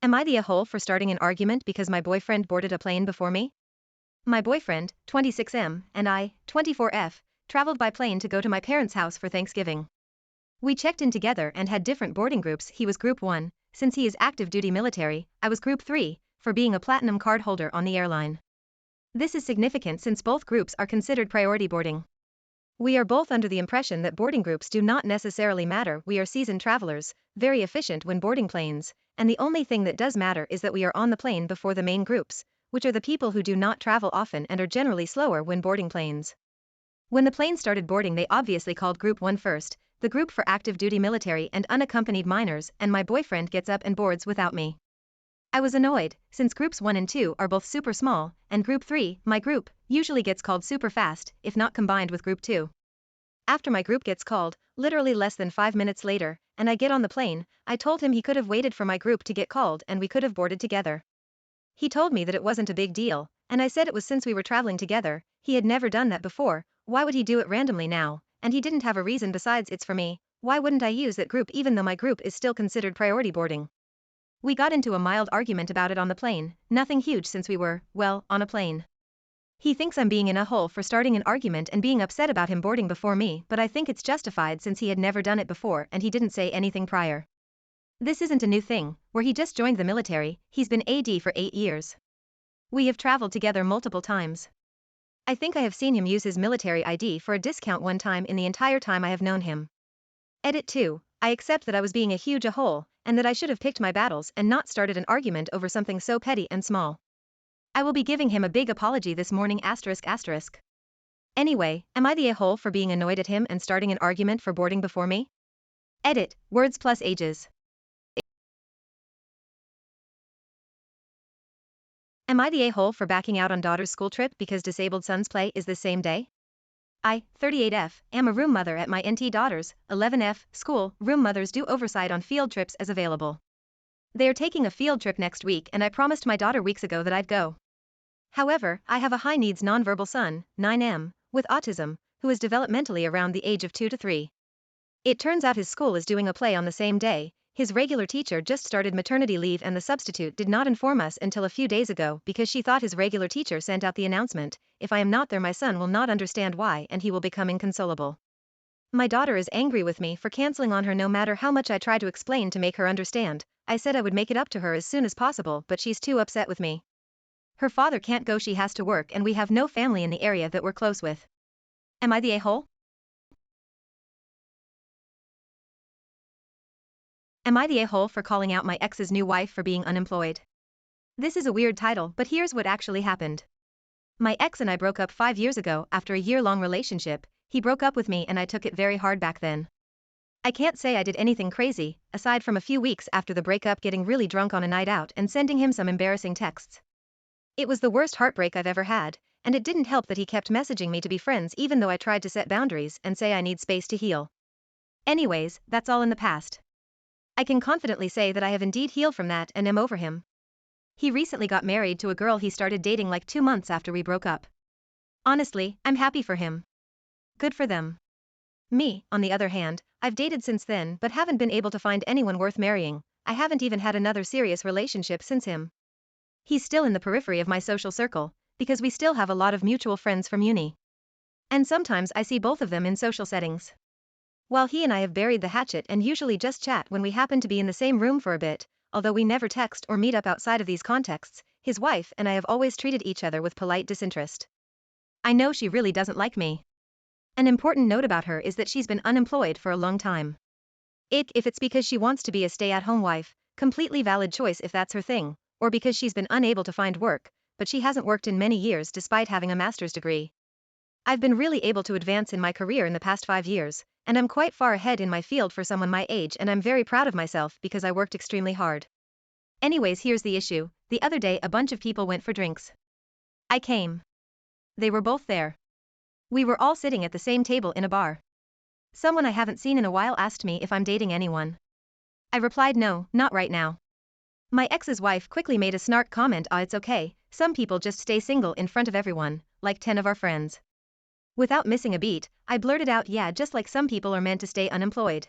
Am I the a-hole for starting an argument because my boyfriend boarded a plane before me? My boyfriend, 26M, and I, 24F, traveled by plane to go to my parents' house for Thanksgiving. We checked in together and had different boarding groups. He was Group 1, since he is active duty military. I was Group 3, for being a platinum card holder on the airline. This is significant since both groups are considered priority boarding. We are both under the impression that boarding groups do not necessarily matter. We are seasoned travelers, very efficient when boarding planes, and the only thing that does matter is that we are on the plane before the main groups, which are the people who do not travel often and are generally slower when boarding planes. When the plane started boarding, they obviously called Group 1 first, the group for active duty military and unaccompanied minors, and my boyfriend gets up and boards without me. I was annoyed, since Groups 1 and 2 are both super small, and Group 3, my group, usually gets called super fast, if not combined with Group 2. After my group gets called, literally less than 5 minutes later, and I get on the plane, I told him he could have waited for my group to get called and we could have boarded together. He told me that it wasn't a big deal, and I said it was since we were traveling together, he had never done that before, why would he do it randomly now, and he didn't have a reason besides it's for me, why wouldn't I use that group even though my group is still considered priority boarding? We got into a mild argument about it on the plane, nothing huge since we were, well, on a plane. He thinks I'm being in a hole for starting an argument and being upset about him boarding before me, but I think it's justified since he had never done it before and he didn't say anything prior. This isn't a new thing, where he just joined the military, he's been AD for 8 years. We have traveled together multiple times. I think I have seen him use his military ID for a discount one time in the entire time I have known him. Edit 2. I accept that I was being a huge a-hole, and that I should have picked my battles and not started an argument over something so petty and small. I will be giving him a big apology this morning ***. Anyway, am I the a-hole for being annoyed at him and starting an argument for boarding before me? Edit, words plus ages. Am I the a-hole for backing out on daughter's school trip because disabled son's play is the same day? I, 38F, am a room mother at my NT daughter's, 11F, school. Room mothers do oversight on field trips as available. They are taking a field trip next week and I promised my daughter weeks ago that I'd go. However, I have a high-needs nonverbal son, 9M, with autism, who is developmentally around the age of 2 to 3. It turns out his school is doing a play on the same day. His regular teacher just started maternity leave and the substitute did not inform us until a few days ago because she thought his regular teacher sent out the announcement, if I am not there my son will not understand why and he will become inconsolable. My daughter is angry with me for canceling on her no matter how much I try to explain to make her understand. I said I would make it up to her as soon as possible but she's too upset with me. Her father can't go, she has to work and we have no family in the area that we're close with. Am I the a-hole? Am I the a-hole for calling out my ex's new wife for being unemployed? This is a weird title, but here's what actually happened. My ex and I broke up 5 years ago after a year-long relationship. He broke up with me and I took it very hard back then. I can't say I did anything crazy, aside from a few weeks after the breakup getting really drunk on a night out and sending him some embarrassing texts. It was the worst heartbreak I've ever had, and it didn't help that he kept messaging me to be friends even though I tried to set boundaries and say I need space to heal. Anyways, that's all in the past. I can confidently say that I have indeed healed from that and am over him. He recently got married to a girl he started dating like 2 months after we broke up. Honestly, I'm happy for him. Good for them. Me, on the other hand, I've dated since then but haven't been able to find anyone worth marrying. I haven't even had another serious relationship since him. He's still in the periphery of my social circle, because we still have a lot of mutual friends from uni. And sometimes I see both of them in social settings. While he and I have buried the hatchet and usually just chat when we happen to be in the same room for a bit, although we never text or meet up outside of these contexts, his wife and I have always treated each other with polite disinterest. I know she really doesn't like me. An important note about her is that she's been unemployed for a long time. If it's because she wants to be a stay-at-home wife, completely valid choice if that's her thing, or because she's been unable to find work, but she hasn't worked in many years despite having a master's degree. I've been really able to advance in my career in the past 5 years, and I'm quite far ahead in my field for someone my age and I'm very proud of myself because I worked extremely hard. Anyways, here's the issue. The other day a bunch of people went for drinks. I came. They were both there. We were all sitting at the same table in a bar. Someone I haven't seen in a while asked me if I'm dating anyone. I replied no, not right now. My ex's wife quickly made a snark comment, it's okay, some people just stay single in front of everyone, like 10 of our friends. Without missing a beat, I blurted out, yeah, just like some people are meant to stay unemployed.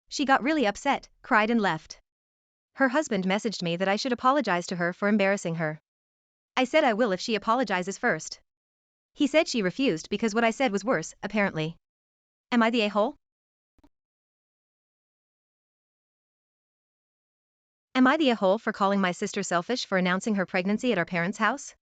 She got really upset, cried and left. Her husband messaged me that I should apologize to her for embarrassing her. I said I will if she apologizes first. He said she refused because what I said was worse, apparently. Am I the a-hole? Am I the a-hole for calling my sister selfish for announcing her pregnancy at our parents' house?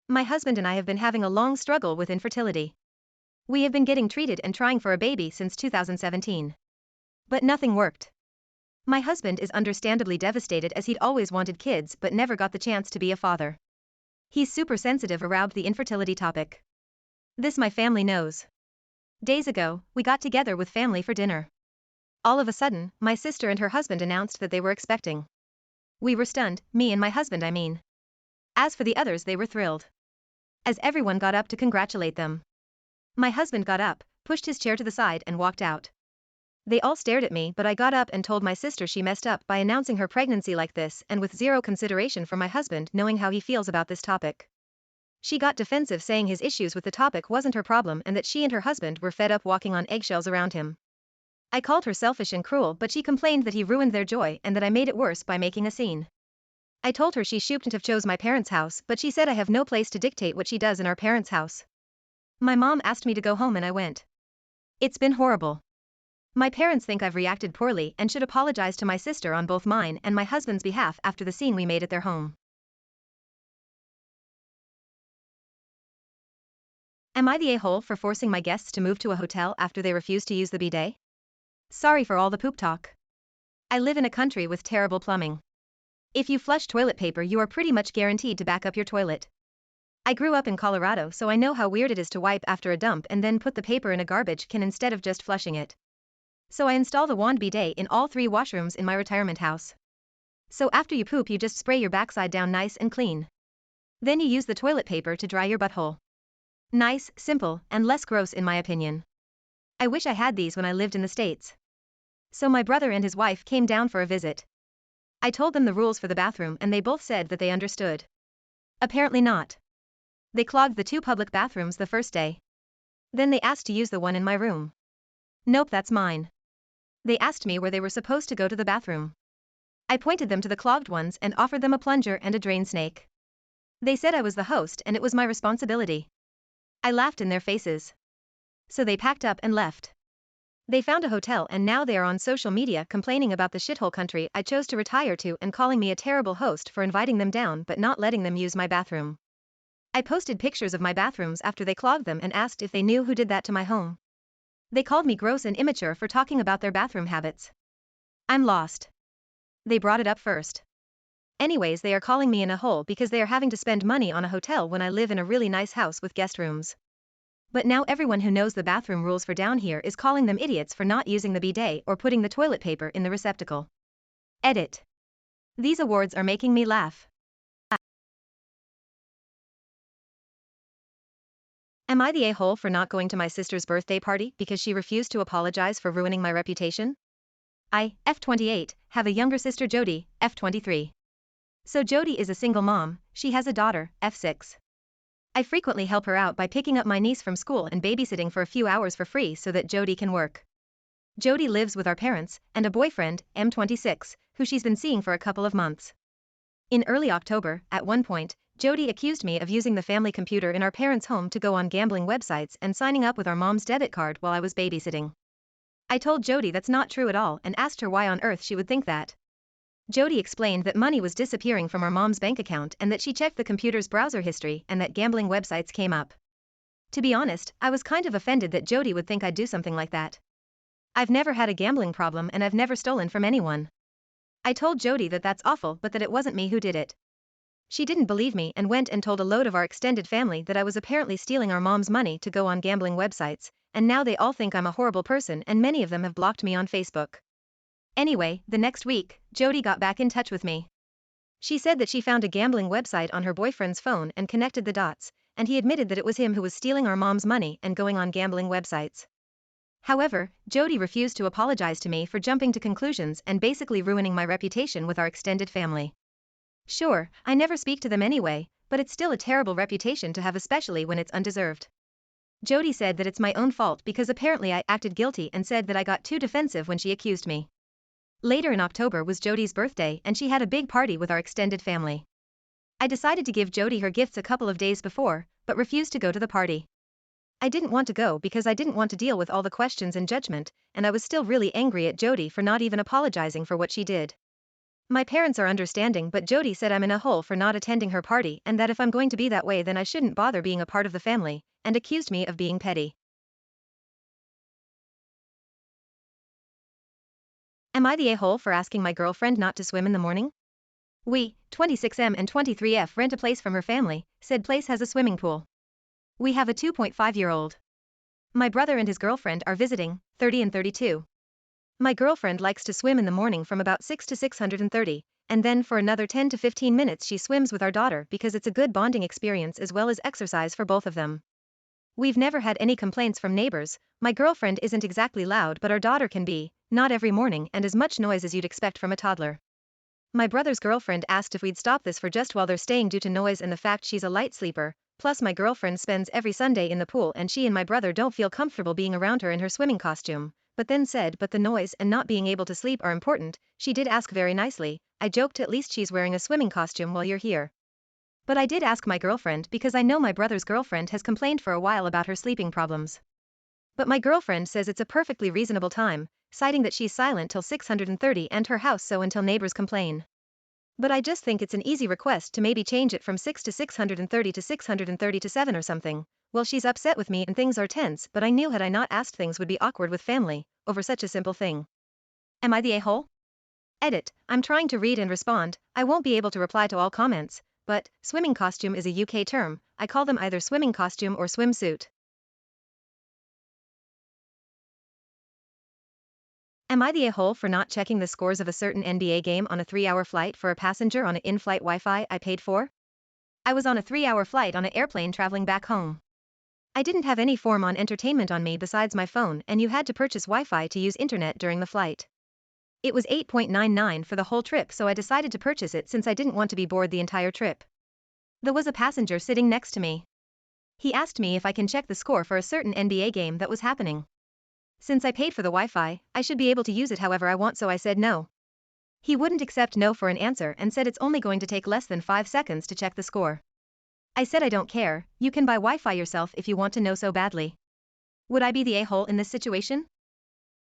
My husband and I have been having a long struggle with infertility. We have been getting treated and trying for a baby since 2017. But nothing worked. My husband is understandably devastated as he'd always wanted kids but never got the chance to be a father. He's super sensitive around the infertility topic. This my family knows. Days ago, we got together with family for dinner. All of a sudden, my sister and her husband announced that they were expecting. We were stunned, me and my husband I mean. As for the others they were thrilled. As everyone got up to congratulate them. My husband got up, pushed his chair to the side and walked out. They all stared at me but I got up and told my sister she messed up by announcing her pregnancy like this and with zero consideration for my husband knowing how he feels about this topic. She got defensive saying his issues with the topic wasn't her problem and that she and her husband were fed up walking on eggshells around him. I called her selfish and cruel but she complained that he ruined their joy and that I made it worse by making a scene. I told her she shouldn't have chose my parents' house but she said I have no place to dictate what she does in our parents' house. My mom asked me to go home and I went. It's been horrible. My parents think I've reacted poorly and should apologize to my sister on both mine and my husband's behalf after the scene we made at their home. Am I the a-hole for forcing my guests to move to a hotel after they refuse to use the bidet? Sorry for all the poop talk. I live in a country with terrible plumbing. If you flush toilet paper you are pretty much guaranteed to back up your toilet. I grew up in Colorado so I know how weird it is to wipe after a dump and then put the paper in a garbage can instead of just flushing it. So I installed a wand bidet in all 3 washrooms in my retirement house. So after you poop you just spray your backside down nice and clean. Then you use the toilet paper to dry your butthole. Nice, simple, and less gross in my opinion. I wish I had these when I lived in the States. So my brother and his wife came down for a visit. I told them the rules for the bathroom and they both said that they understood. Apparently not. They clogged the 2 public bathrooms the first day. Then they asked to use the one in my room. Nope, that's mine. They asked me where they were supposed to go to the bathroom. I pointed them to the clogged ones and offered them a plunger and a drain snake. They said I was the host and it was my responsibility. I laughed in their faces. So they packed up and left. They found a hotel and now they are on social media complaining about the shithole country I chose to retire to and calling me a terrible host for inviting them down but not letting them use my bathroom. I posted pictures of my bathrooms after they clogged them and asked if they knew who did that to my home. They called me gross and immature for talking about their bathroom habits. I'm lost. They brought it up first. Anyways, they are calling me in a hole because they are having to spend money on a hotel when I live in a really nice house with guest rooms. But now everyone who knows the bathroom rules for down here is calling them idiots for not using the bidet or putting the toilet paper in the receptacle. Edit. These awards are making me laugh. Am I the a-hole for not going to my sister's birthday party because she refused to apologize for ruining my reputation? I, F28, have a younger sister Jody, F23. So Jody is a single mom, she has a daughter, F6. I frequently help her out by picking up my niece from school and babysitting for a few hours for free so that Jody can work. Jody lives with our parents and a boyfriend, M26, who she's been seeing for a couple of months. In early October, at one point, Jody accused me of using the family computer in our parents' home to go on gambling websites and signing up with our mom's debit card while I was babysitting. I told Jody that's not true at all and asked her why on earth she would think that. Jody explained that money was disappearing from our mom's bank account and that she checked the computer's browser history and that gambling websites came up. To be honest, I was kind of offended that Jody would think I'd do something like that. I've never had a gambling problem and I've never stolen from anyone. I told Jody that that's awful but that it wasn't me who did it. She didn't believe me and went and told a load of our extended family that I was apparently stealing our mom's money to go on gambling websites, and now they all think I'm a horrible person and many of them have blocked me on Facebook. Anyway, the next week, Jody got back in touch with me. She said that she found a gambling website on her boyfriend's phone and connected the dots, and he admitted that it was him who was stealing our mom's money and going on gambling websites. However, Jody refused to apologize to me for jumping to conclusions and basically ruining my reputation with our extended family. Sure, I never speak to them anyway, but it's still a terrible reputation to have, especially when it's undeserved. Jody said that it's my own fault because apparently I acted guilty and said that I got too defensive when she accused me. Later in October was Jodi's birthday and she had a big party with our extended family. I decided to give Jodi her gifts a couple of days before, but refused to go to the party. I didn't want to go because I didn't want to deal with all the questions and judgment, and I was still really angry at Jodi for not even apologizing for what she did. My parents are understanding, but Jodi said I'm in a hole for not attending her party and that if I'm going to be that way then I shouldn't bother being a part of the family, and accused me of being petty. Am I the a-hole for asking my girlfriend not to swim in the morning? We, 26M and 23F, rent a place from her family, said place has a swimming pool. We have a 2.5-year-old. My brother and his girlfriend are visiting, 30 and 32. My girlfriend likes to swim in the morning from about 6 to 630, and then for another 10 to 15 minutes she swims with our daughter because it's a good bonding experience as well as exercise for both of them. We've never had any complaints from neighbors. My girlfriend isn't exactly loud but our daughter can be, not every morning and as much noise as you'd expect from a toddler. My brother's girlfriend asked if we'd stop this for just while they're staying due to noise and the fact she's a light sleeper, plus my girlfriend spends every Sunday in the pool and she and my brother don't feel comfortable being around her in her swimming costume, but then said but the noise and not being able to sleep are important. She did ask very nicely. I joked at least she's wearing a swimming costume while you're here. But I did ask my girlfriend because I know my brother's girlfriend has complained for a while about her sleeping problems. But my girlfriend says it's a perfectly reasonable time, citing that she's silent till 630 and her house so until neighbors complain. But I just think it's an easy request to maybe change it from 6 to 630 to 630 to 7 or something. Well, she's upset with me and things are tense, but I knew had I not asked things would be awkward with family, over such a simple thing. Am I the a-hole? Edit, I'm trying to read and respond, I won't be able to reply to all comments, but swimming costume is a UK term, I call them either swimming costume or swimsuit. Am I the a-hole for not checking the scores of a certain NBA game on a 3-hour flight for a passenger on an in-flight Wi-Fi I paid for? I was on a 3-hour flight on an airplane traveling back home. I didn't have any form on entertainment on me besides my phone and you had to purchase Wi-Fi to use internet during the flight. It was 8.99 for the whole trip so I decided to purchase it since I didn't want to be bored the entire trip. There was a passenger sitting next to me. He asked me if I can check the score for a certain NBA game that was happening. Since I paid for the Wi-Fi, I should be able to use it however I want so I said no. He wouldn't accept no for an answer and said it's only going to take less than 5 seconds to check the score. I said I don't care, you can buy Wi-Fi yourself if you want to know so badly. Would I be the a-hole in this situation?